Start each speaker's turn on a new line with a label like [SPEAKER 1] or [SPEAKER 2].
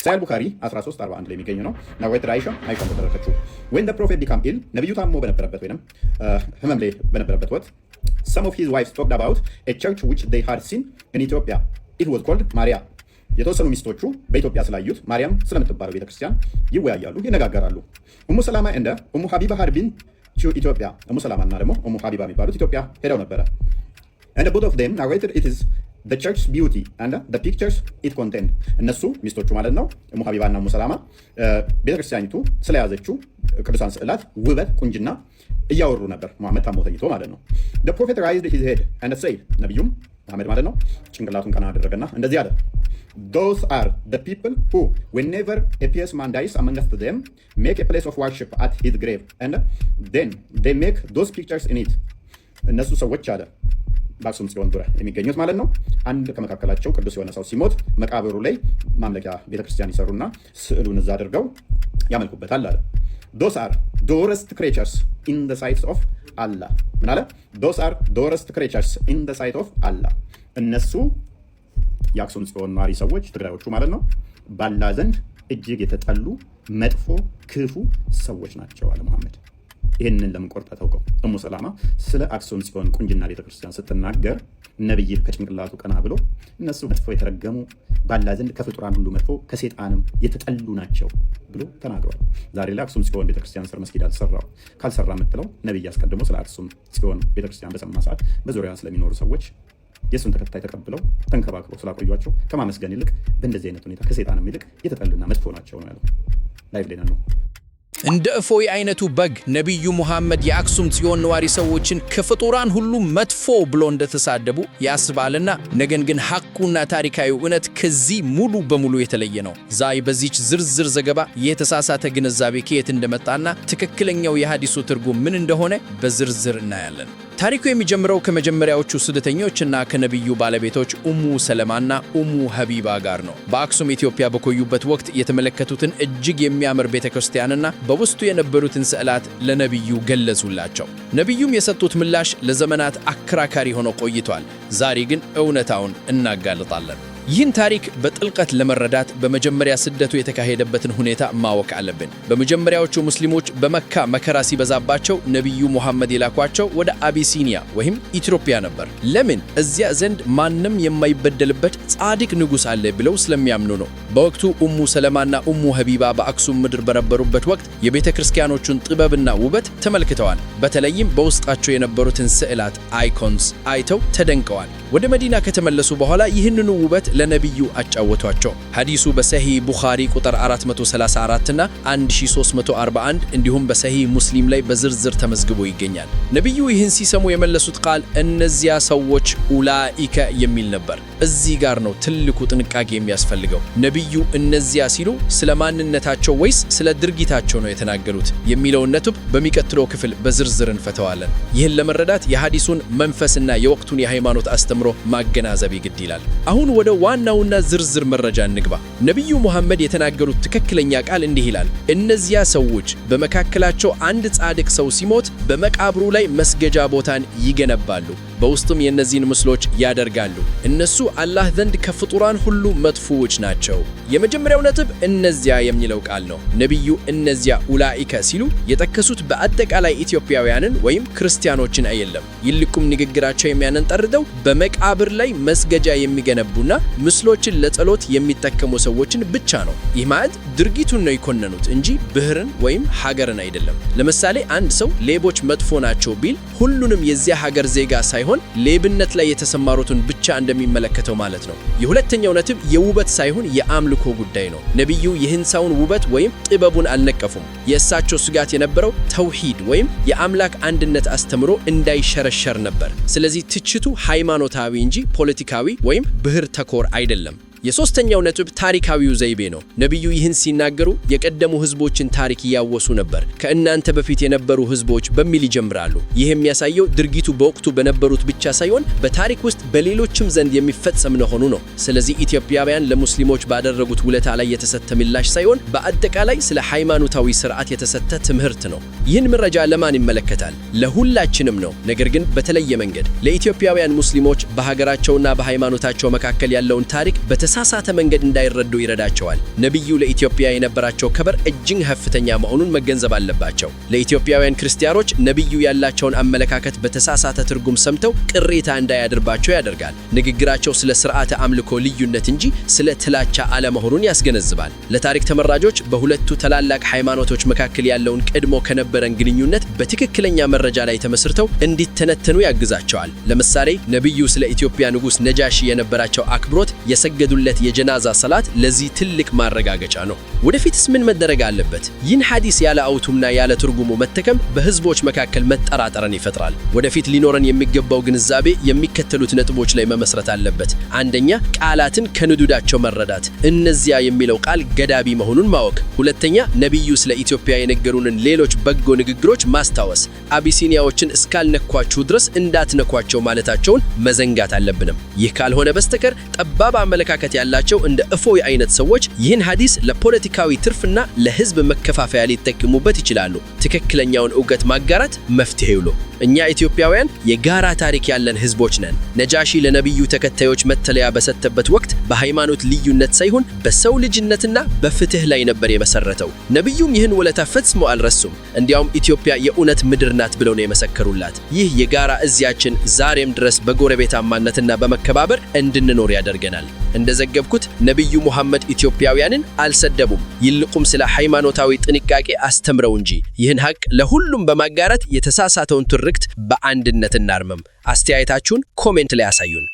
[SPEAKER 1] ሳይል ቡኻሪ 1341 ላይ የሚገኝ ነው። ነዋይት አይሻ ተደረከችው when the prophet became ill ነብዩ ታሞ በነበረበት ወይንም ህመም ላይ በነበረበት ወቅት some of his wives talked about a church which they had seen in Ethiopia. It was called Maria. የተወሰኑ ሚስቶቹ በኢትዮጵያ ስላዩት ማርያም ስለምትባለው ቤተክርስቲያን ይወያያሉ፣ ይነጋገራሉ። ኡሙ ሰላማ እንደ ኡሙ ሀቢባ had been to Ethiopia. ኡሙ ሰላማ እና ደግሞ ኡሙ ሀቢባ የሚባሉት ኢትዮጵያ ሄደው ነበረ። and both of them narrated it is the church's beauty and the pictures it contained. እነሱ ሚስቶቹ ማለት ነው ኡሙ ሀቢባ እና ኡሙ ሰላማ ቤተክርስቲያኒቱ ስለያዘችው ቅዱሳን ስዕላት ውበት፣ ቁንጅና እያወሩ ነበር። መሐመድ ታሞ ተኝቶ ማለት ነው። the prophet raised his head and said ነብዩም መሐመድ ማለት ነው ጭንቅላቱን ቀና አደረገና እንደዚህ አለ those are the people who whenever a pious man dies amongst them make a place of worship at his grave and then they make those pictures in it. እነሱ ሰዎች አለ በአክሱም ጽዮን ዙሪያ የሚገኙት ማለት ነው አንድ ከመካከላቸው ቅዱስ የሆነ ሰው ሲሞት መቃብሩ ላይ ማምለኪያ ቤተክርስቲያን ይሰሩና ስዕሉን እዛ አድርገው ያመልኩበታል አለ። those are dearest creatures in the sight of Allah. ምን አለ? those are dearest creatures in the sight of Allah. እነሱ የአክሱም ጽዮን ነዋሪ ሰዎች ትግራዮቹ ማለት ነው ባላ ዘንድ እጅግ የተጠሉ መጥፎ ክፉ ሰዎች ናቸው አለ መሐመድ። ይህንን ለምን ቆርጣ ታውቀው? ኡሙ ሰላማ ስለ አክሱም ጽዮን ቁንጅና ቤተክርስቲያን ስትናገር ነብይ ከጭንቅላቱ ቀና ብሎ እነሱ መጥፎ የተረገሙ ባላ ዘንድ ከፍጡራን ሁሉ መጥፎ ከሰይጣንም የተጠሉ ናቸው ብሎ ተናግሯል። ዛሬ ላይ አክሱም ጽዮን ቤተክርስቲያን ስር መስጊድ አልሰራው ካልሰራ የምትለው ነብይ አስቀድሞ ስለ አክሱም ጽዮን ቤተክርስቲያን በሰማ ሰዓት በዙሪያ ስለሚኖሩ ሰዎች የሱን ተከታይ ተቀብለው ተንከባክበው ስላቆዩአቸው ከማመስገን ይልቅ በእንደዚህ አይነት ሁኔታ ከሰይጣንም ይልቅ የተጠሉና መጥፎ ናቸው ነው ያለው። ላይቭ ላይ ነው።
[SPEAKER 2] እንደ እፎይ አይነቱ በግ ነብዩ መሐመድ የአክሱም ጽዮን ነዋሪ ሰዎችን ከፍጡራን ሁሉ መጥፎ ብሎ እንደተሳደቡ ያስባልና ነገን ግን ሐቁና ታሪካዊ እውነት ከዚህ ሙሉ በሙሉ የተለየ ነው። ዛይ በዚች ዝርዝር ዘገባ የተሳሳተ ግንዛቤ ከየት እንደመጣና ትክክለኛው የሐዲሱ ትርጉም ምን እንደሆነ በዝርዝር እናያለን። ታሪኩ የሚጀምረው ከመጀመሪያዎቹ ስደተኞችና ከነብዩ ባለቤቶች ኡሙ ሰለማና ኡሙ ሀቢባ ጋር ነው። በአክሱም ኢትዮጵያ በቆዩበት ወቅት የተመለከቱትን እጅግ የሚያምር ቤተክርስቲያንና በውስጡ የነበሩትን ስዕላት ለነብዩ ገለጹላቸው። ነብዩም የሰጡት ምላሽ ለዘመናት አከራካሪ ሆኖ ቆይቷል። ዛሬ ግን እውነታውን እናጋልጣለን። ይህን ታሪክ በጥልቀት ለመረዳት በመጀመሪያ ስደቱ የተካሄደበትን ሁኔታ ማወቅ አለብን። በመጀመሪያዎቹ ሙስሊሞች በመካ መከራ ሲበዛባቸው ነብዩ መሐመድ የላኳቸው ወደ አቢሲኒያ ወይም ኢትዮጵያ ነበር። ለምን? እዚያ ዘንድ ማንም የማይበደልበት ጻድቅ ንጉስ አለ ብለው ስለሚያምኑ ነው። በወቅቱ ኡሙ ሰለማና ኡሙ ሀቢባ በአክሱም ምድር በነበሩበት ወቅት የቤተክርስቲያኖቹን ጥበብና ውበት ተመልክተዋል። በተለይም በውስጣቸው የነበሩትን ስዕላት አይኮንስ አይተው ተደንቀዋል። ወደ መዲና ከተመለሱ በኋላ ይህንኑ ውበት ለነብዩ አጫወቷቸው። ሐዲሱ በሰሂህ ቡኻሪ ቁጥር 434 እና 1341 እንዲሁም በሰሂህ ሙስሊም ላይ በዝርዝር ተመዝግቦ ይገኛል። ነብዩ ይህን ሲሰሙ የመለሱት ቃል እነዚያ ሰዎች ኡላኢከ የሚል ነበር። እዚህ ጋር ነው ትልቁ ጥንቃቄ የሚያስፈልገው። ነብዩ እነዚያ ሲሉ ስለ ማንነታቸው ወይስ ስለ ድርጊታቸው ነው የተናገሩት የሚለውን ነጥብ በሚቀጥለው ክፍል በዝርዝር እንፈተዋለን። ይህን ለመረዳት የሐዲሱን መንፈስና የወቅቱን የሃይማኖት አስተምሮ ማገናዘብ ይግድ ይላል። አሁን ወደ ዋናውና ዝርዝር መረጃ እንግባ። ነብዩ መሐመድ የተናገሩት ትክክለኛ ቃል እንዲህ ይላል። እነዚያ ሰዎች በመካከላቸው አንድ ጻድቅ ሰው ሲሞት በመቃብሩ ላይ መስገጃ ቦታን ይገነባሉ፣ በውስጡም የእነዚህን ምስሎች ያደርጋሉ። እነሱ አላህ ዘንድ ከፍጡራን ሁሉ መጥፎዎች ናቸው። የመጀመሪያው ነጥብ እነዚያ የሚለው ቃል ነው። ነብዩ እነዚያ ኡላኢከ ሲሉ የጠቀሱት በአጠቃላይ ኢትዮጵያውያንን ወይም ክርስቲያኖችን አይደለም። ይልቁም ንግግራቸው የሚያነጣርደው በመቃብር ላይ መስገጃ የሚገነቡና ምስሎችን ለጸሎት የሚጠቀሙ ሰዎችን ብቻ ነው። ይህ ማለት ድርጊቱን ነው የኮነኑት እንጂ ብሔርን ወይም ሀገርን አይደለም። ለምሳሌ አንድ ሰው ሌቦች መጥፎ ናቸው ቢል ሁሉንም የዚያ ሀገር ዜጋ ሳይሆን ሌብነት ላይ የተሰማሩትን ብቻ እንደሚመለከተው ማለት ነው። የሁለተኛው ነጥብ የውበት ሳይሆን የአምልኮ ጉዳይ ነው። ነብዩ የህንሳውን ውበት ወይም ጥበቡን አልነቀፉም። የእሳቸው ስጋት የነበረው ተውሂድ ወይም የአምላክ አንድነት አስተምሮ እንዳይሸረሸር ነበር። ስለዚህ ትችቱ ሃይማኖታዊ እንጂ ፖለቲካዊ ወይም ብሔር ተኮር አይደለም። የሶስተኛው ነጥብ ታሪካዊው ዘይቤ ነው። ነብዩ ይህን ሲናገሩ የቀደሙ ህዝቦችን ታሪክ ያወሱ ነበር። ከእናንተ በፊት የነበሩ ህዝቦች በሚል ይጀምራሉ። ይህ የሚያሳየው ድርጊቱ በወቅቱ በነበሩት ብቻ ሳይሆን በታሪክ ውስጥ በሌሎችም ዘንድ የሚፈጸም መሆኑ ነው። ስለዚህ ኢትዮጵያውያን ለሙስሊሞች ባደረጉት ውለታ ላይ የተሰጠ ምላሽ ሳይሆን በአጠቃላይ ስለ ሃይማኖታዊ ስርዓት የተሰጠ ትምህርት ነው። ይህን መረጃ ለማን ይመለከታል? ለሁላችንም ነው። ነገር ግን በተለየ መንገድ ለኢትዮጵያውያን ሙስሊሞች በሀገራቸውና በሃይማኖታቸው መካከል ያለውን ታሪክ በተሳሳተ መንገድ እንዳይረዱ ይረዳቸዋል። ነቢዩ ለኢትዮጵያ የነበራቸው ክብር እጅግ ከፍተኛ መሆኑን መገንዘብ አለባቸው። ለኢትዮጵያውያን ክርስቲያኖች ነቢዩ ያላቸውን አመለካከት በተሳሳተ ትርጉም ሰምተው ቅሬታ እንዳያድርባቸው ያደርጋል። ንግግራቸው ስለ ሥርዓተ አምልኮ ልዩነት እንጂ ስለ ጥላቻ አለመሆኑን ያስገነዝባል። ለታሪክ ተመራጆች በሁለቱ ታላላቅ ሃይማኖቶች መካከል ያለውን ቀድሞ ከነበረን ግንኙነት በትክክለኛ መረጃ ላይ ተመስርተው እንዲተነተኑ ያግዛቸዋል። ለምሳሌ ነቢዩ ስለ ኢትዮጵያ ንጉሥ ነጃሺ የነበራቸው አክብሮት፣ የሰገዱለት የጀናዛ ሰላት ለዚህ ትልቅ ማረጋገጫ ነው። ወደፊትስ ምን መደረግ አለበት? ይህን ሐዲስ ያለ አውቱምና ያለ ትርጉሙ መተከም በህዝቦች መካከል መጠራጠርን ይፈጥራል። ወደፊት ሊኖረን የሚገባው ግንዛቤ የሚከተሉት ነጥቦች ላይ መመስረት አለበት። አንደኛ፣ ቃላትን ከንዱዳቸው መረዳት፣ እነዚያ የሚለው ቃል ገዳቢ መሆኑን ማወቅ። ሁለተኛ፣ ነቢዩ ስለ ኢትዮጵያ የነገሩንን ሌሎች በጎ ንግግሮች ማስታወስ፣ አቢሲኒያዎችን እስካልነኳችሁ ድረስ እንዳትነኳቸው ማለታቸውን መዘንጋት አለብንም። ይህ ካልሆነ በስተቀር ጠባብ አመለካከት ያላቸው እንደ እፎይ አይነት ሰዎች ይህን ሐዲስ ለፖለቲካዊ ትርፍና ለህዝብ መከፋፈያ ሊጠቀሙበት ይችላሉ። ትክክለኛውን ዕውቀት ማጋራት መፍትሄው ነው። እኛ ኢትዮጵያውያን የጋራ ታሪክ ያለን ህዝቦች ነን። ነጃሺ ለነቢዩ ተከታዮች መተለያ በሰጠበት ወቅት በሃይማኖት ልዩነት ሳይሆን በሰው ልጅነትና በፍትህ ላይ ነበር የመሰረተው። ነቢዩም ይህን ውለታ ፈጽሞ አልረሱም። እንዲያውም ኢትዮጵያ የእውነት ምድር ናት ብለው ነው የመሰከሩላት። ይህ የጋራ እዚያችን ዛሬም ድረስ በጎረቤታማነትና በመከባበር እንድንኖር ያደርገናል። እንደዘገብኩት ነቢዩ ሙሐመድ ኢትዮጵያውያንን አልሰደቡም፣ ይልቁም ስለ ሃይማኖታዊ ጥንቃቄ አስተምረው እንጂ። ይህን ሐቅ ለሁሉም በማጋራት የተሳሳተውን ትርክት በአንድነት እናርመም። አስተያየታችሁን ኮሜንት ላይ አሳዩን።